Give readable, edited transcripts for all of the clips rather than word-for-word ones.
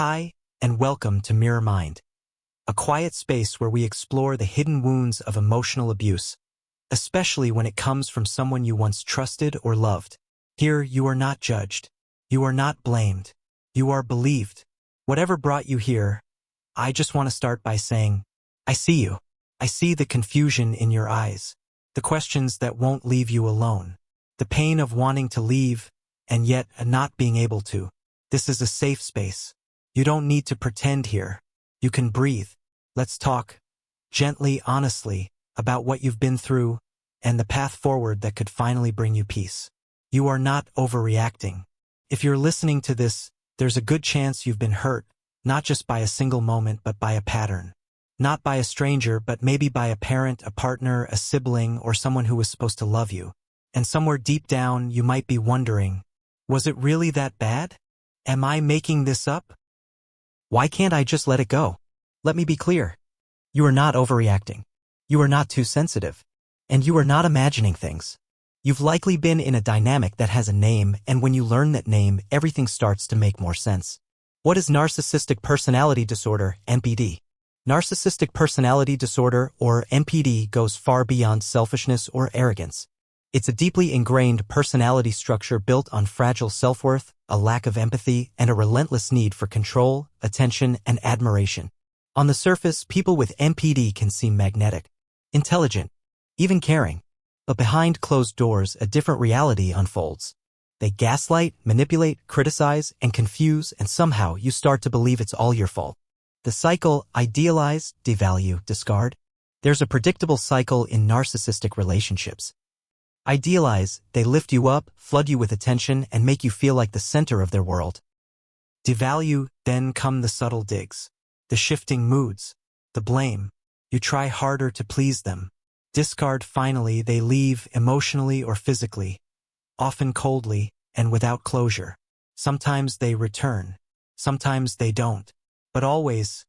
Hi, and welcome to Mirror Mind, a quiet space where we explore the hidden wounds of emotional abuse, especially when it comes from someone you once trusted or loved. Here, you are not judged. You are not blamed. You are believed. Whatever brought you here, I just want to start by saying, I see you. I see the confusion in your eyes, the questions that won't leave you alone, the pain of wanting to leave and yet not being able to. This is a safe space. You don't need to pretend here. You can breathe. Let's talk, gently, honestly, about what you've been through and the path forward that could finally bring you peace. You are not overreacting. If you're listening to this, there's a good chance you've been hurt, not just by a single moment, but by a pattern. Not by a stranger, but maybe by a parent, a partner, a sibling, or someone who was supposed to love you. And somewhere deep down, you might be wondering, was it really that bad? Am I making this up? Why can't I just let it go? Let me be clear. You are not overreacting. You are not too sensitive. And you are not imagining things. You've likely been in a dynamic that has a name, and when you learn that name, everything starts to make more sense. What is narcissistic personality disorder, NPD? Narcissistic personality disorder, or NPD, goes far beyond selfishness or arrogance. It's a deeply ingrained personality structure built on fragile self-worth, a lack of empathy, and a relentless need for control, attention, and admiration. On the surface, people with NPD can seem magnetic, intelligent, even caring. But behind closed doors, a different reality unfolds. They gaslight, manipulate, criticize, and confuse, and somehow you start to believe it's all your fault. The cycle: idealize, devalue, discard. There's a predictable cycle in narcissistic relationships. Idealize, they lift you up, flood you with attention, and make you feel like the center of their world. Devalue, then come the subtle digs, the shifting moods, the blame. You try harder to please them. Discard, finally, they leave emotionally or physically, often coldly and without closure. Sometimes they return, sometimes they don't. But always,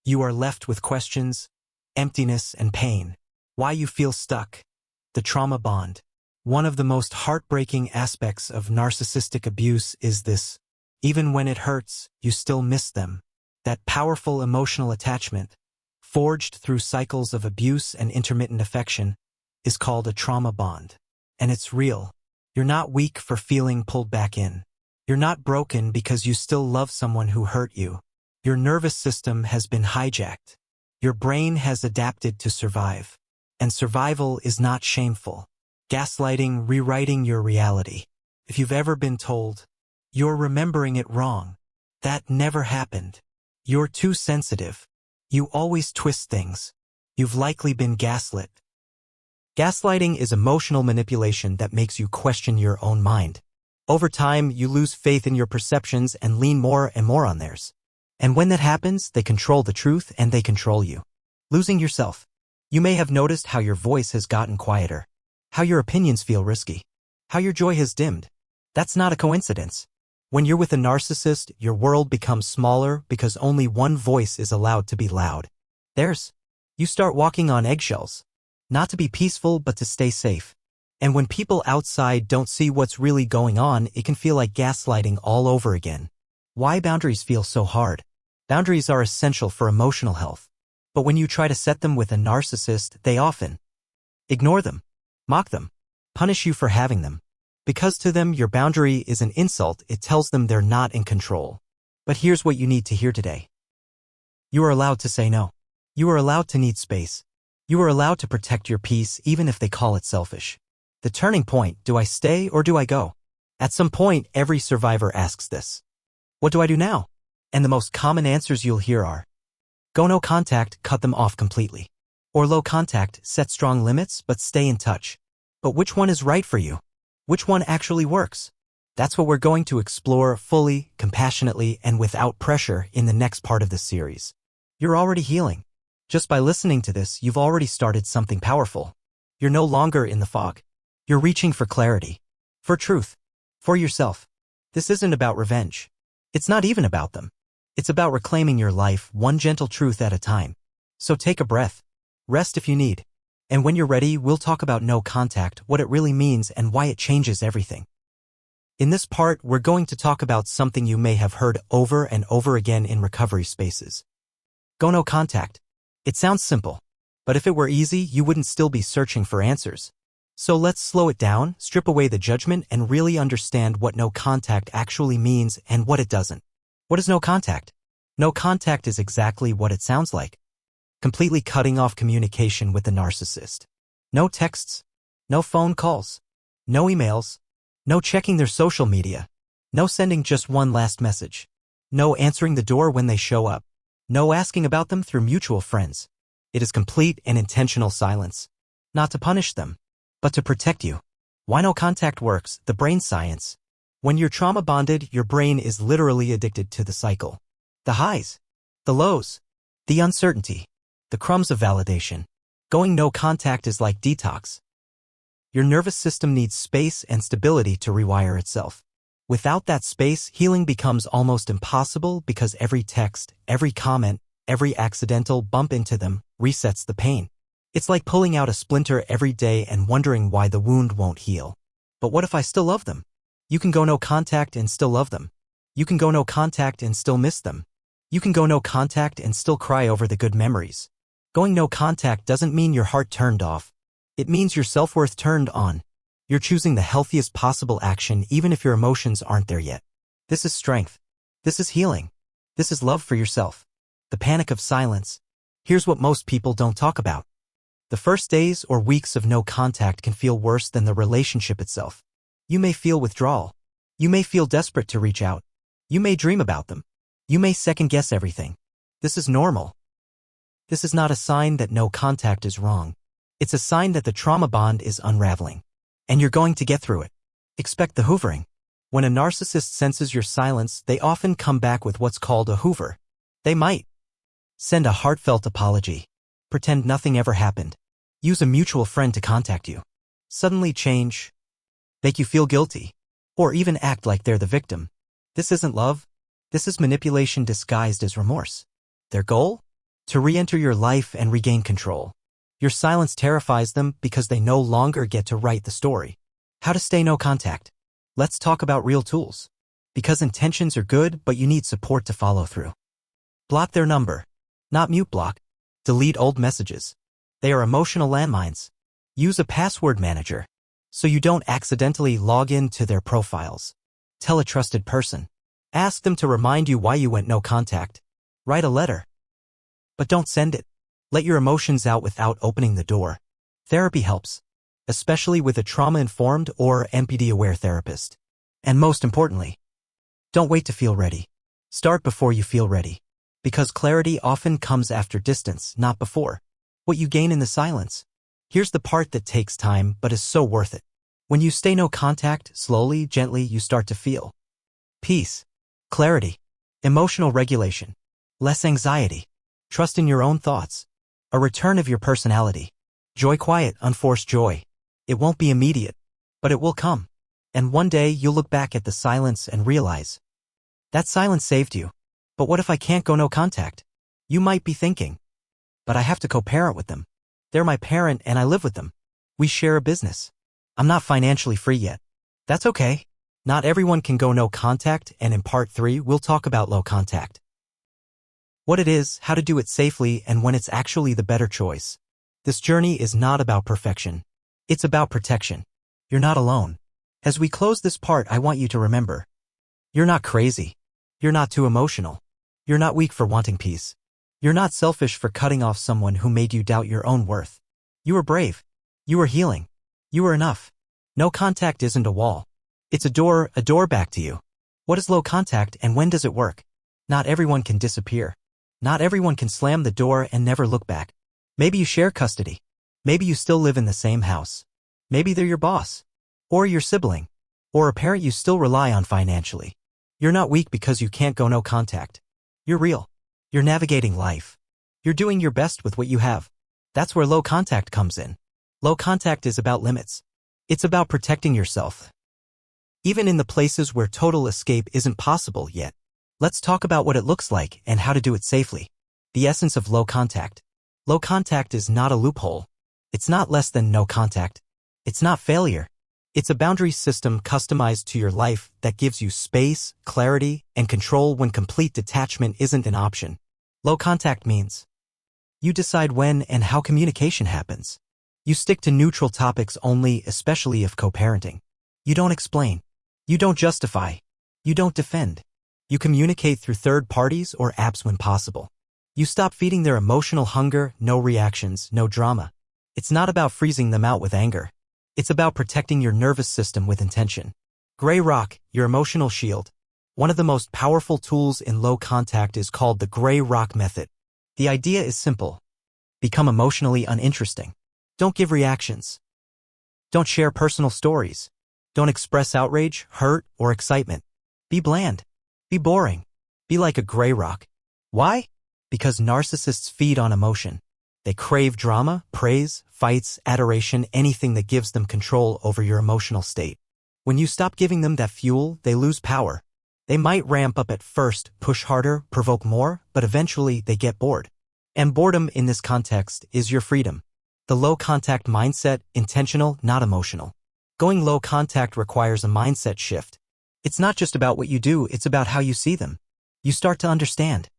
you are left with questions, emptiness, and pain. Why you feel stuck. The trauma bond. One of the most heartbreaking aspects of narcissistic abuse is this. Even when it hurts, you still miss them. That powerful emotional attachment, forged through cycles of abuse and intermittent affection, is called a trauma bond. And it's real. You're not weak for feeling pulled back in. You're not broken because you still love someone who hurt you. Your nervous system has been hijacked. Your brain has adapted to survive. And survival is not shameful. Gaslighting, rewriting your reality. If you've ever been told, you're remembering it wrong, that never happened. You're too sensitive. You always twist things. You've likely been gaslit. Gaslighting is emotional manipulation that makes you question your own mind. Over time, you lose faith in your perceptions and lean more and more on theirs. And when that happens, they control the truth and they control you. Losing yourself. You may have noticed how your voice has gotten quieter, how your opinions feel risky, how your joy has dimmed. That's not a coincidence. When you're with a narcissist, your world becomes smaller because only one voice is allowed to be loud. Theirs. You start walking on eggshells. Not to be peaceful, but to stay safe. And when people outside don't see what's really going on, it can feel like gaslighting all over again. Why boundaries feel so hard? Boundaries are essential for emotional health. But when you try to set them with a narcissist, they often ignore them, mock them, punish you for having them. Because to them, your boundary is an insult. It tells them they're not in control. But here's what you need to hear today. You are allowed to say no. You are allowed to need space. You are allowed to protect your peace even if they call it selfish. The turning point: do I stay or do I go? At some point, every survivor asks this. What do I do now? And the most common answers you'll hear are, go no contact, cut them off completely. Or low contact, set strong limits, but stay in touch. But which one is right for you? Which one actually works? That's what we're going to explore fully, compassionately, and without pressure in the next part of this series. You're already healing. Just by listening to this, you've already started something powerful. You're no longer in the fog. You're reaching for clarity, for truth, for yourself. This isn't about revenge. It's not even about them. It's about reclaiming your life, one gentle truth at a time. So take a breath. Rest if you need. And when you're ready, we'll talk about no contact, what it really means, and why it changes everything. In this part, we're going to talk about something you may have heard over and over again in recovery spaces. Go no contact. It sounds simple, but if it were easy, you wouldn't still be searching for answers. So let's slow it down, strip away the judgment, and really understand what no contact actually means and what it doesn't. What is no contact? No contact is exactly what it sounds like. Completely cutting off communication with the narcissist. No texts, no phone calls, no emails, no checking their social media, no sending just one last message, no answering the door when they show up, no asking about them through mutual friends. It is complete and intentional silence. Not to punish them, but to protect you. Why no contact works, the brain science. When you're trauma bonded, your brain is literally addicted to the cycle. The highs, the lows, the uncertainty, the crumbs of validation. Going no contact is like detox. Your nervous system needs space and stability to rewire itself. Without that space, healing becomes almost impossible because every text, every comment, every accidental bump into them resets the pain. It's like pulling out a splinter every day and wondering why the wound won't heal. But what if I still love them? You can go no contact and still love them. You can go no contact and still miss them. You can go no contact and still cry over the good memories. Going no contact doesn't mean your heart turned off. It means your self-worth turned on. You're choosing the healthiest possible action even if your emotions aren't there yet. This is strength. This is healing. This is love for yourself. The panic of silence. Here's what most people don't talk about. The first days or weeks of no contact can feel worse than the relationship itself. You may feel withdrawal. You may feel desperate to reach out. You may dream about them. You may second-guess everything. This is normal. This is not a sign that no contact is wrong. It's a sign that the trauma bond is unraveling. And you're going to get through it. Expect the hoovering. When a narcissist senses your silence, they often come back with what's called a hoover. They might send a heartfelt apology. Pretend nothing ever happened. Use a mutual friend to contact you. Suddenly change. Make you feel guilty. Or even act like they're the victim. This isn't love. This is manipulation disguised as remorse. Their goal? To re-enter your life and regain control. Your silence terrifies them because they no longer get to write the story. How to stay no contact. Let's talk about real tools. Because intentions are good, but you need support to follow through. Block their number. Not mute block. Delete old messages. They are emotional landmines. Use a password manager so you don't accidentally log into their profiles. Tell a trusted person. Ask them to remind you why you went no contact. Write a letter. But don't send it. Let your emotions out without opening the door. Therapy helps, especially with a trauma-informed or NPD-aware therapist. And most importantly, don't wait to feel ready. Start before you feel ready. Because clarity often comes after distance, not before. What you gain in the silence. Here's the part that takes time but is so worth it. When you stay no contact, slowly, gently, you start to feel peace, clarity, emotional regulation, less anxiety, trust in your own thoughts, a return of your personality, joy, quiet, unforced joy. It won't be immediate, but it will come. And one day you'll look back at the silence and realize that silence saved you. But what if I can't go no contact? You might be thinking, but I have to co-parent with them. They're my parent and I live with them. We share a business. I'm not financially free yet. That's okay. Not everyone can go no contact, and in part 3 we'll talk about low contact. What it is, how to do it safely, and when it's actually the better choice. This journey is not about perfection. It's about protection. You're not alone. As we close this part, I want you to remember. You're not crazy. You're not too emotional. You're not weak for wanting peace. You're not selfish for cutting off someone who made you doubt your own worth. You are brave. You are healing. You are enough. No contact isn't a wall. It's a door back to you. What is low contact and when does it work? Not everyone can disappear. Not everyone can slam the door and never look back. Maybe you share custody. Maybe you still live in the same house. Maybe they're your boss. Or your sibling. Or a parent you still rely on financially. You're not weak because you can't go no contact. You're real. You're navigating life. You're doing your best with what you have. That's where low contact comes in. Low contact is about limits. It's about protecting yourself. Even in the places where total escape isn't possible yet. Let's talk about what it looks like and how to do it safely. The essence of low contact. Low contact is not a loophole. It's not less than no contact. It's not failure. It's a boundary system customized to your life that gives you space, clarity, and control when complete detachment isn't an option. Low contact means you decide when and how communication happens. You stick to neutral topics only, especially if co-parenting. You don't explain. You don't justify. You don't defend. You communicate through third parties or apps when possible. You stop feeding their emotional hunger, no reactions, no drama. It's not about freezing them out with anger. It's about protecting your nervous system with intention. Gray rock, your emotional shield. One of the most powerful tools in low contact is called the gray rock method. The idea is simple. Become emotionally uninteresting. Don't give reactions. Don't share personal stories. Don't express outrage, hurt, or excitement. Be bland. Be boring. Be like a gray rock. Why? Because narcissists feed on emotion. They crave drama, praise, fights, adoration, anything that gives them control over your emotional state. When you stop giving them that fuel, they lose power. They might ramp up at first, push harder, provoke more, but eventually they get bored. And boredom in this context is your freedom. The low contact mindset, intentional, not emotional. Going low contact requires a mindset shift. It's not just about what you do, it's about how you see them. You start to understand.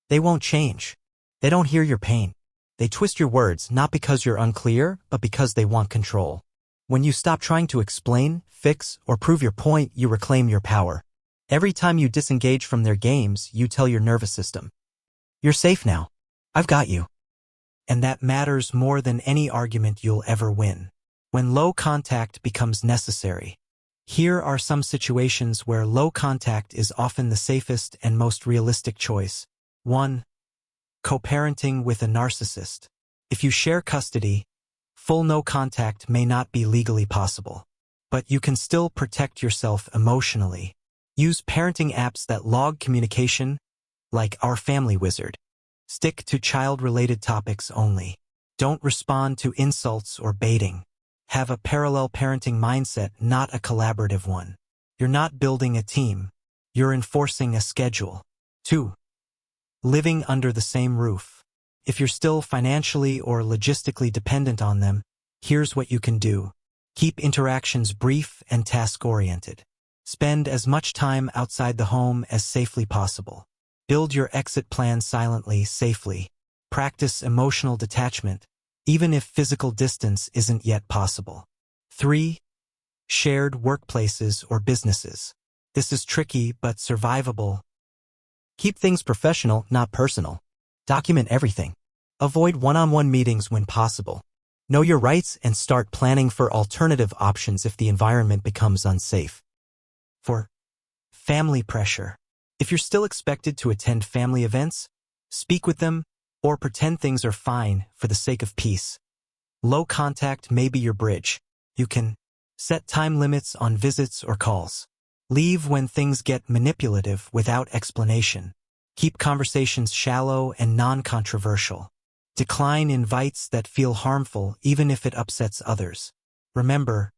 They won't change. They don't hear your pain. They twist your words not because you're unclear, but because they want control. When you stop trying to explain, fix, or prove your point, you reclaim your power. Every time you disengage from their games, you tell your nervous system, "You're safe now. I've got you." And that matters more than any argument you'll ever win. When low contact becomes necessary. Here are some situations where low contact is often the safest and most realistic choice. 1. Co-parenting with a narcissist. If you share custody, full no contact may not be legally possible. But you can still protect yourself emotionally. Use parenting apps that log communication, like Our Family Wizard. Stick to child-related topics only. Don't respond to insults or baiting. Have a parallel parenting mindset, not a collaborative one. You're not building a team. You're enforcing a schedule. 2. Living under the same roof. If you're still financially or logistically dependent on them, here's what you can do. Keep interactions brief and task-oriented. Spend as much time outside the home as safely possible. Build your exit plan silently, safely. Practice emotional detachment, even if physical distance isn't yet possible. 3. Shared workplaces or businesses. This is tricky but survivable. Keep things professional, not personal. Document everything. Avoid one-on-one meetings when possible. Know your rights and start planning for alternative options if the environment becomes unsafe. 4. Family pressure. If you're still expected to attend family events, speak with them, or pretend things are fine for the sake of peace. Low contact may be your bridge. You can set time limits on visits or calls. Leave when things get manipulative without explanation. Keep conversations shallow and non-controversial. Decline invites that feel harmful even if it upsets others. Remember,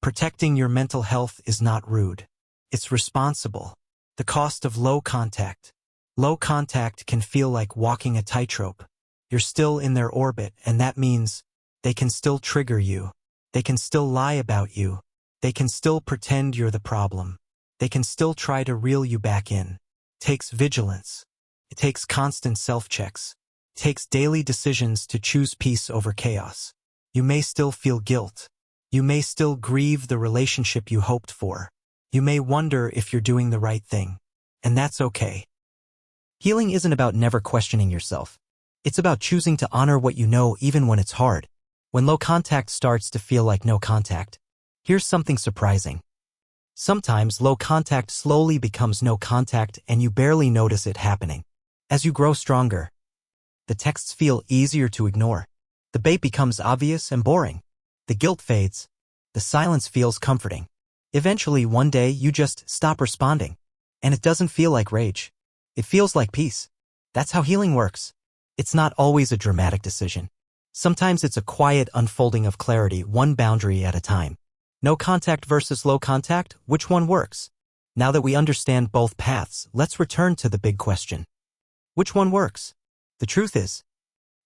protecting your mental health is not rude. It's responsible. The cost of low contact. Low contact can feel like walking a tightrope. You're still in their orbit, and that means they can still trigger you. They can still lie about you. They can still pretend you're the problem. They can still try to reel you back in. It takes vigilance. It takes constant self-checks. It takes daily decisions to choose peace over chaos. You may still feel guilt. You may still grieve the relationship you hoped for. You may wonder if you're doing the right thing. And that's okay. Healing isn't about never questioning yourself. It's about choosing to honor what you know even when it's hard. When low contact starts to feel like no contact, here's something surprising. Sometimes low contact slowly becomes no contact and you barely notice it happening. As you grow stronger, the texts feel easier to ignore. The bait becomes obvious and boring. The guilt fades. The silence feels comforting. Eventually, one day, you just stop responding. And it doesn't feel like rage. It feels like peace. That's how healing works. It's not always a dramatic decision. Sometimes it's a quiet unfolding of clarity, one boundary at a time. No contact versus low contact, which one works? Now that we understand both paths, let's return to the big question. Which one works? The truth is,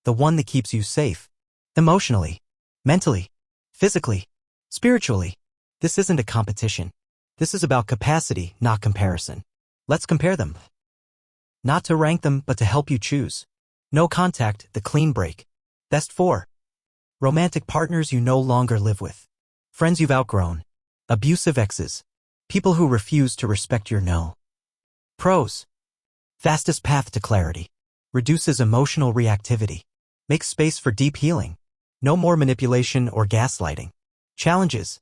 the one that keeps you safe. Emotionally, mentally, physically, spiritually. This isn't a competition. This is about capacity, not comparison. Let's compare them. Not to rank them, but to help you choose. No contact, the clean break. Best 4. Romantic partners you no longer live with. Friends you've outgrown. Abusive exes. People who refuse to respect your no. Pros. Fastest path to clarity. Reduces emotional reactivity. Makes space for deep healing. No more manipulation or gaslighting. Challenges.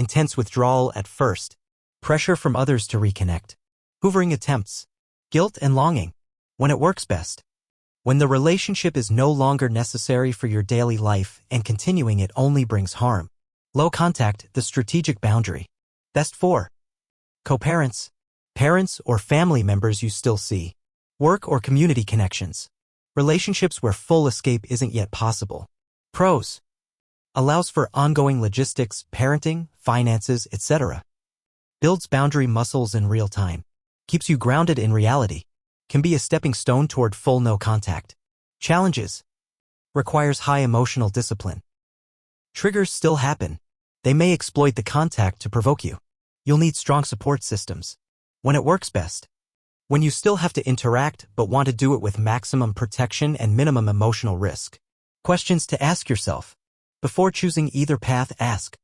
Intense withdrawal at first. Pressure from others to reconnect. Hoovering attempts. Guilt and longing. When it works best. When the relationship is no longer necessary for your daily life and continuing it only brings harm. Low contact, the strategic boundary. Best 4. Co-parents. Parents or family members you still see. Work or community connections. Relationships where full escape isn't yet possible. Pros. Allows for ongoing logistics, parenting, finances, etc. Builds boundary muscles in real time. Keeps you grounded in reality. Can be a stepping stone toward full no contact. Challenges. Requires high emotional discipline. Triggers still happen. They may exploit the contact to provoke you. You'll need strong support systems. When it works best. When you still have to interact but want to do it with maximum protection and minimum emotional risk. Questions to ask yourself. Before choosing either path, ask.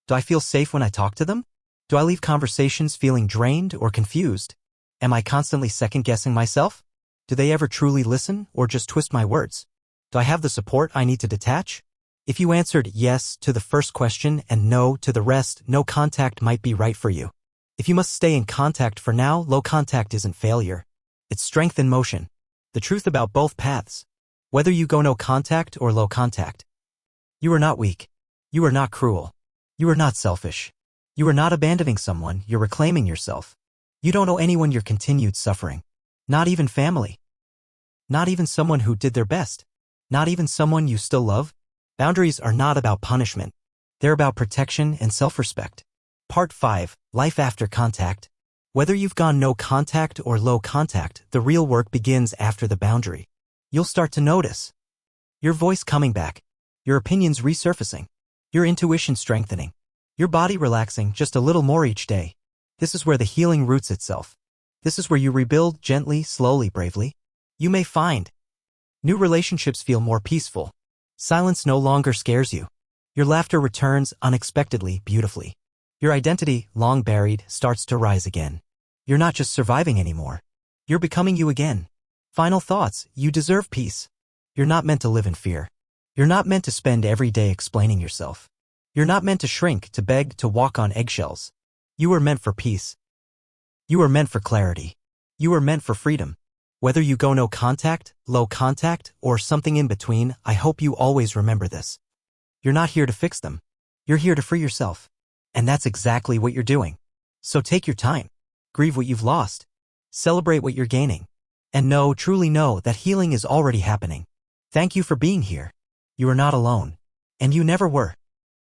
Do I feel safe when I talk to them? Do I leave conversations feeling drained or confused? Am I constantly second-guessing myself? Do they ever truly listen or just twist my words? Do I have the support I need to detach? If you answered yes to the first question and no to the rest, no contact might be right for you. If you must stay in contact for now, low contact isn't failure. It's strength in motion. The truth about both paths. Whether you go no contact or low contact. You are not weak. You are not cruel. You are not selfish. You are not abandoning someone, you're reclaiming yourself. You don't owe anyone your continued suffering. Not even family. Not even someone who did their best. Not even someone you still love. Boundaries are not about punishment. They're about protection and self-respect. Part 5. Life after contact. Whether you've gone no contact or low contact, the real work begins after the boundary. You'll start to notice your voice coming back, your opinions resurfacing, your intuition strengthening, your body relaxing just a little more each day. This is where the healing roots itself. This is where you rebuild gently, slowly, bravely. You may find new relationships feel more peaceful. Silence no longer scares you. Your laughter returns unexpectedly, beautifully. Your identity, long buried, starts to rise again. You're not just surviving anymore. You're becoming you again. Final thoughts, you deserve peace. You're not meant to live in fear. You're not meant to spend every day explaining yourself. You're not meant to shrink, to beg, to walk on eggshells. You were meant for peace. You were meant for clarity. You were meant for freedom. Whether you go no contact, low contact, or something in between, I hope you always remember this. You're not here to fix them. You're here to free yourself. And that's exactly what you're doing. So take your time. Grieve what you've lost. Celebrate what you're gaining. And know, truly know, that healing is already happening. Thank you for being here. You are not alone. And you never were.